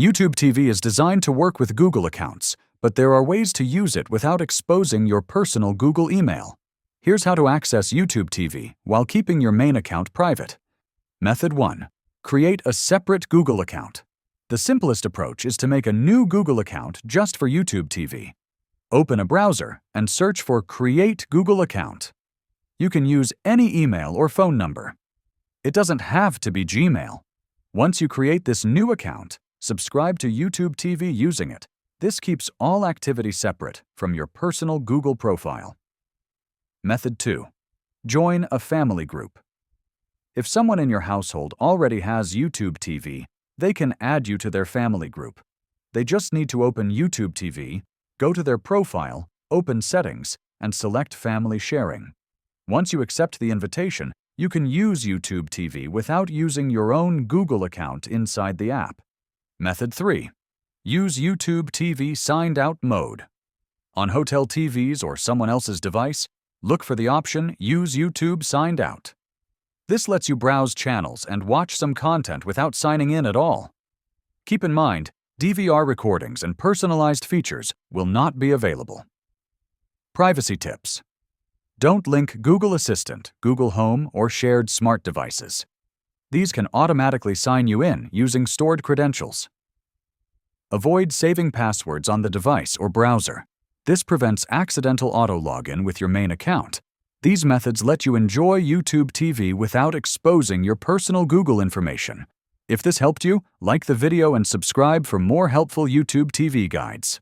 YouTube TV is designed to work with Google accounts, but there are ways to use it without exposing your personal Google email. Here's how to access YouTube TV while keeping your main account private. Method 1. Create a separate Google account. The simplest approach is to make a new Google account just for YouTube TV. Open a browser and search for Create Google Account. You can use any email or phone number. It doesn't have to be Gmail. Once you create this new account, subscribe to YouTube TV using it. This keeps all activity separate from your personal Google profile. Method 2. Join a family group. If someone in your household already has YouTube TV, they can add you to their family group. They just need to open YouTube TV, go to their profile, open Settings, and select Family Sharing. Once you accept the invitation, you can use YouTube TV without using your own Google account inside the app. Method 3. Use YouTube TV Signed Out mode. On hotel TVs or someone else's device, look for the option Use YouTube Signed Out. This lets you browse channels and watch some content without signing in at all. Keep in mind, DVR recordings and personalized features will not be available. Privacy tips. Don't link Google Assistant, Google Home, or shared smart devices. These can automatically sign you in using stored credentials. Avoid saving passwords on the device or browser. This prevents accidental auto-login with your main account. These methods let you enjoy YouTube TV without exposing your personal Google information. If this helped you, like the video and subscribe for more helpful YouTube TV guides.